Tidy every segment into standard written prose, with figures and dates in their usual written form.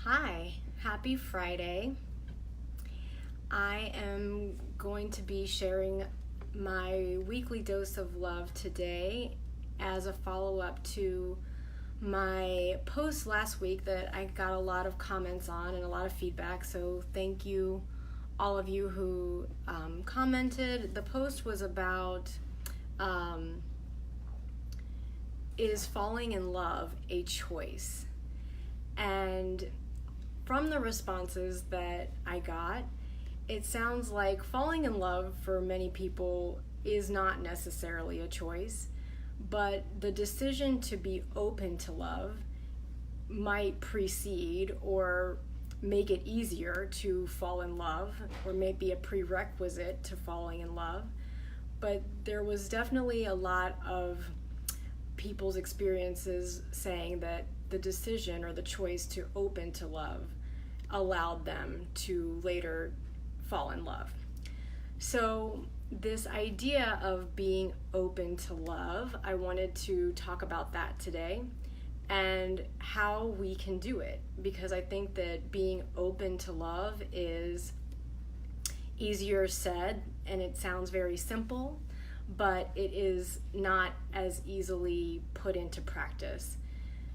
Hi, happy Friday. I am going to be sharing my weekly dose of love today as a follow-up to my post last week that I got a lot of comments on and a lot of feedback. So thank you, all of you who commented. The post was about is falling in love a choice? And from the responses that I got, it sounds like falling in love for many people is not necessarily a choice, but the decision to be open to love might precede or make it easier to fall in love, or maybe a prerequisite to falling in love. But there was definitely a lot of people's experiences saying that the decision or the choice to open to love allowed them to later fall in love. So this idea of being open to love, I wanted to talk about that today and how we can do it, because I think that being open to love is easier said and it sounds very simple, but it is not as easily put into practice.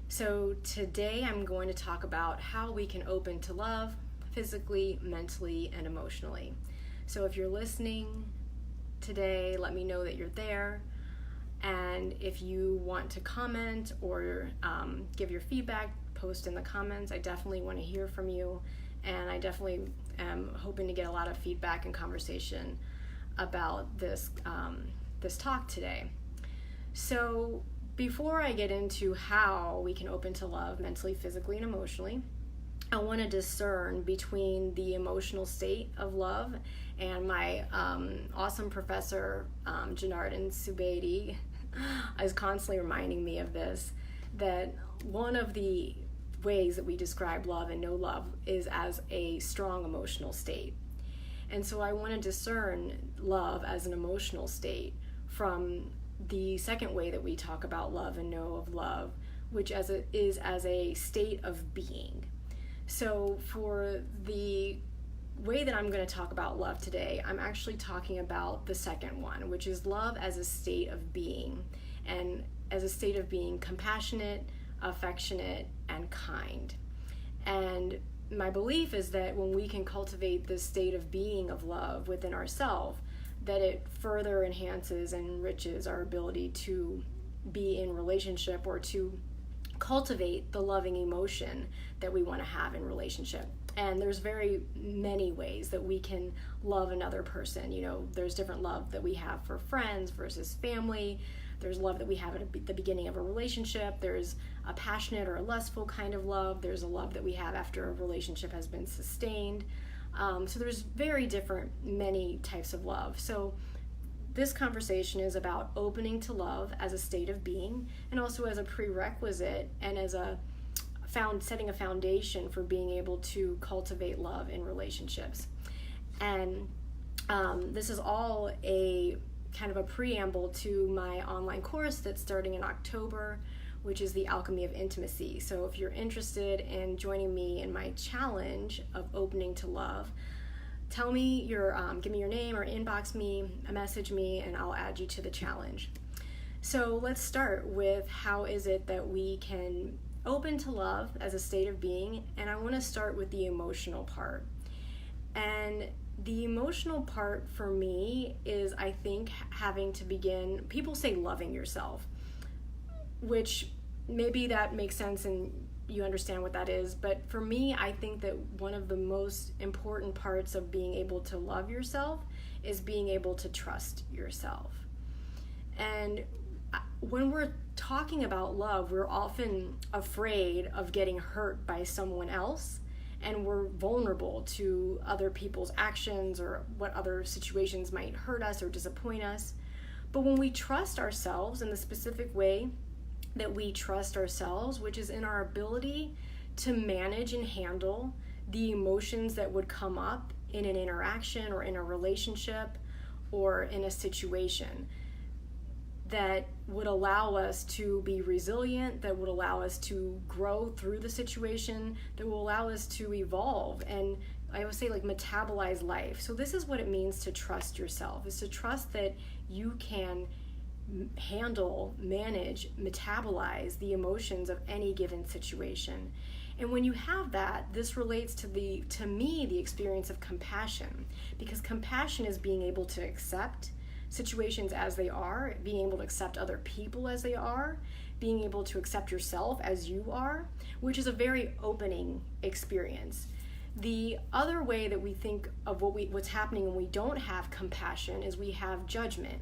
So today I'm going to talk about how we can open to love physically, mentally, and emotionally. So if you're listening today, let me know that you're there. And if you want to comment or give your feedback, post in the comments. I definitely want to hear from you. And I definitely am hoping to get a lot of feedback and conversation about this talk today. So before I get into how we can open to love mentally, physically, and emotionally, I want to discern between the emotional state of love, and my awesome professor, Janardhan Subedi, is constantly reminding me of this, that one of the ways that we describe love and know love is as a strong emotional state. And so I want to discern love as an emotional state from the second way that we talk about love and know of love, which is as a state of being. So for the way that I'm going to talk about love today, I'm actually talking about the second one, which is love as a state of being, and as a state of being compassionate, affectionate, and kind. And my belief is that when we can cultivate this state of being of love within ourselves, that it further enhances and enriches our ability to be in relationship or to cultivate the loving emotion that we want to have in relationship. And there's very many ways that we can love another person. You know, there's different love that we have for friends versus family. There's love that we have at the beginning of a relationship. There's a passionate or a lustful kind of love. There's a love that we have after a relationship has been sustained. So there's very different, many types of love. So this conversation is about opening to love as a state of being, and also as a prerequisite and as setting a foundation for being able to cultivate love in relationships. And this is all a kind of a preamble to my online course that's starting in October, which is the Alchemy of Intimacy. So if you're interested in joining me in my challenge of opening to love, tell me give me your name or inbox me, message me, and I'll add you to the challenge. So let's start with how is it that we can open to love as a state of being, and I want to start with the emotional part. And the emotional part for me is, I think, having to begin, people say loving yourself, which maybe that makes sense and you understand what that is, but for me, I think that one of the most important parts of being able to love yourself is being able to trust yourself. And when we're talking about love, we're often afraid of getting hurt by someone else, and we're vulnerable to other people's actions or what other situations might hurt us or disappoint us. But when we trust ourselves in the specific way that we trust ourselves, which is in our ability to manage and handle the emotions that would come up in an interaction or in a relationship or in a situation, that would allow us to be resilient, that would allow us to grow through the situation, that will allow us to evolve and, I would say, like, metabolize life. So this is what it means to trust yourself, is to trust that you can handle, manage, metabolize the emotions of any given situation. And when you have that, this relates to me, the experience of compassion, because compassion is being able to accept situations as they are, being able to accept other people as they are, being able to accept yourself as you are, which is a very opening experience. The other way that we think of what's happening when we don't have compassion is we have judgment.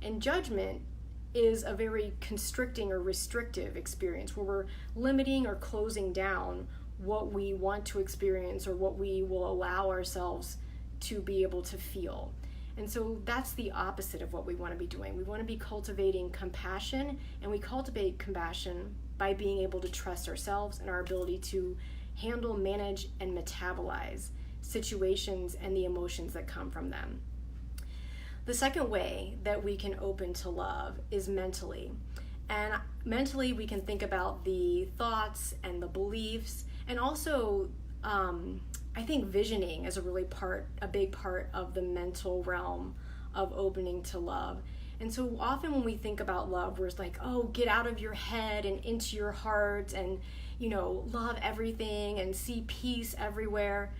And judgment is a very constricting or restrictive experience where we're limiting or closing down what we want to experience or what we will allow ourselves to be able to feel. And so that's the opposite of what we want to be doing. We want to be cultivating compassion, and we cultivate compassion by being able to trust ourselves and our ability to handle, manage, and metabolize situations and the emotions that come from them. The second way that we can open to love is mentally. And mentally, we can think about the thoughts and the beliefs, and also I think visioning is a big part of the mental realm of opening to love. And so often when we think about love, we're like, oh, get out of your head and into your heart and, love everything and see peace everywhere.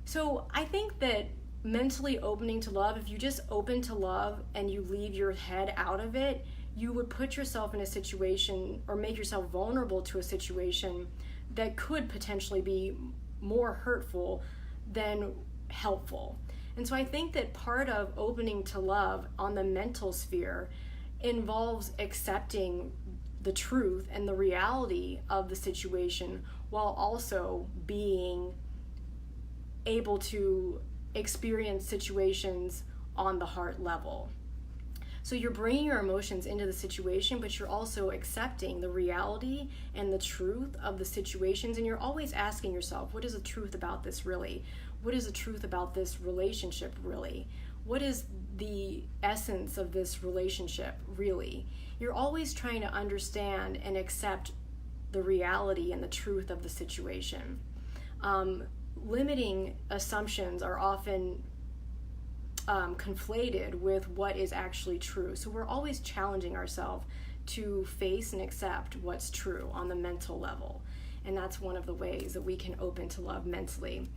So I think that mentally opening to love, if you just open to love and you leave your head out of it, you would put yourself in a situation or make yourself vulnerable to a situation that could potentially be more hurtful than helpful. And so I think that part of opening to love on the mental sphere involves accepting the truth and the reality of the situation while also being able to experience situations on the heart level. So you're bringing your emotions into the situation, but you're also accepting the reality and the truth of the situations. And you're always asking yourself, what is the truth about this really? What is the truth about this relationship really? What is the essence of this relationship really? You're always trying to understand and accept the reality and the truth of the situation. Limiting assumptions are often conflated with what is actually true. So we're always challenging ourselves to face and accept what's true on the mental level. And that's one of the ways that we can open to love mentally.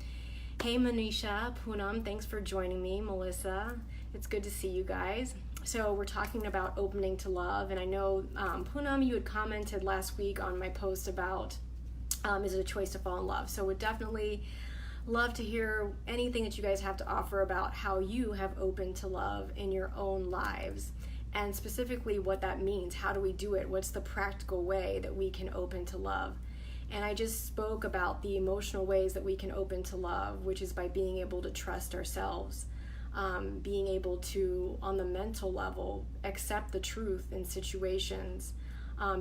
Hey Manisha, Poonam, thanks for joining me. Melissa, it's good to see you guys. So we're talking about opening to love, and I know Poonam, you had commented last week on my post about is it a choice to fall in love? So would definitely love to hear anything that you guys have to offer about how you have opened to love in your own lives, and specifically what that means. How do we do it? What's the practical way that we can open to love? And I just spoke about the emotional ways that we can open to love, which is by being able to trust ourselves, being able to, on the mental level, accept the truth in situations,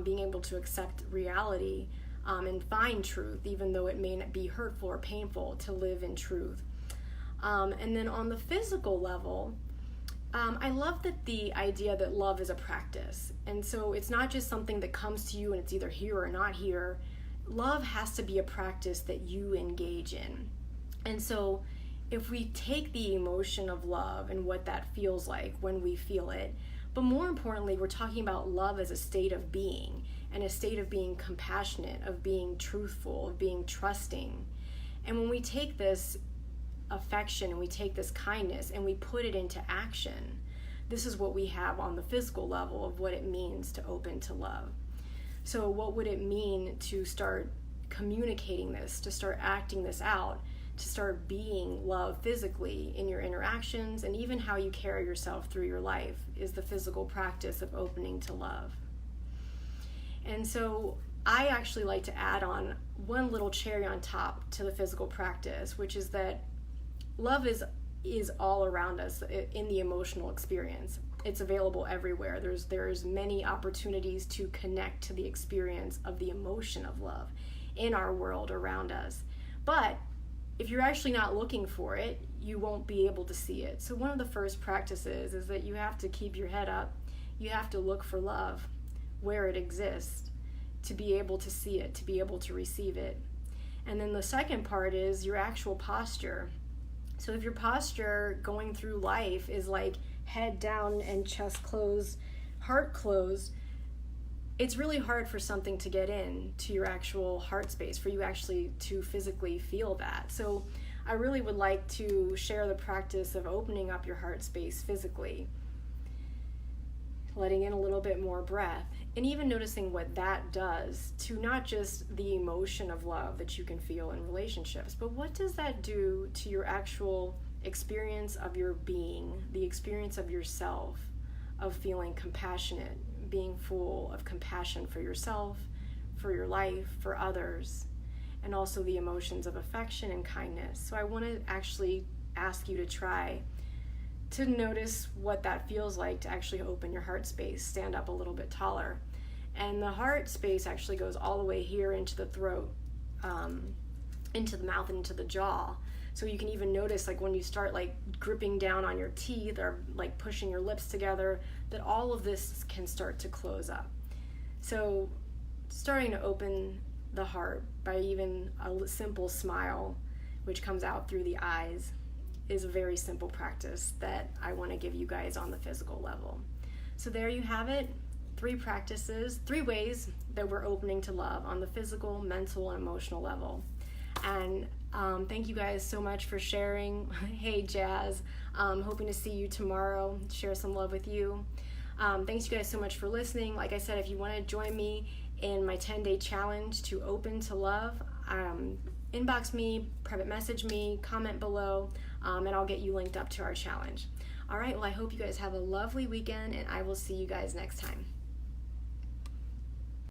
being able to accept reality, and find truth, even though it may not be hurtful or painful to live in truth. And then on the physical level, I love that the idea that love is a practice. And so it's not just something that comes to you and it's either here or not here. Love has to be a practice that you engage in. And so if we take the emotion of love and what that feels like when we feel it, but more importantly, we're talking about love as a state of being, and a state of being compassionate, of being truthful, of being trusting. And when we take this affection and we take this kindness and we put it into action, this is what we have on the physical level of what it means to open to love. So what would it mean to start communicating this, to start acting this out, to start being love physically in your interactions, and even how you carry yourself through your life is the physical practice of opening to love. And so I actually like to add on one little cherry on top to the physical practice, which is that love is all around us in the emotional experience. It's available everywhere. There's many opportunities to connect to the experience of the emotion of love in our world around us. But if you're actually not looking for it, you won't be able to see it. So one of the first practices is that you have to keep your head up. You have to look for love where it exists to be able to see it, to be able to receive it. And then the second part is your actual posture. So if your posture going through life is like head down and chest closed, heart closed, it's really hard for something to get in to your actual heart space, for you actually to physically feel that. So I really would like to share the practice of opening up your heart space physically, letting in a little bit more breath, and even noticing what that does to not just the emotion of love that you can feel in relationships, but what does that do to your actual experience of your being, the experience of yourself, of feeling compassionate, being full of compassion for yourself, for your life, for others, and also the emotions of affection and kindness. So I want to actually ask you to try to notice what that feels like to actually open your heart space, stand up a little bit taller. And the heart space actually goes all the way here into the throat, into the mouth and into the jaw. So you can even notice, like, when you start like gripping down on your teeth or like pushing your lips together, that all of this can start to close up. So starting to open the heart by even a simple smile, which comes out through the eyes, is a very simple practice that I want to give you guys on the physical level. So there you have it. 3 practices, 3 ways that we're opening to love on the physical, mental, and emotional level. And thank you guys so much for sharing. Hey, Jazz. Hoping to see you tomorrow, share some love with you. Thanks you guys so much for listening. Like I said, if you want to join me in my 10-day challenge to open to love, inbox me, private message me, comment below, and I'll get you linked up to our challenge. All right, well, I hope you guys have a lovely weekend, and I will see you guys next time.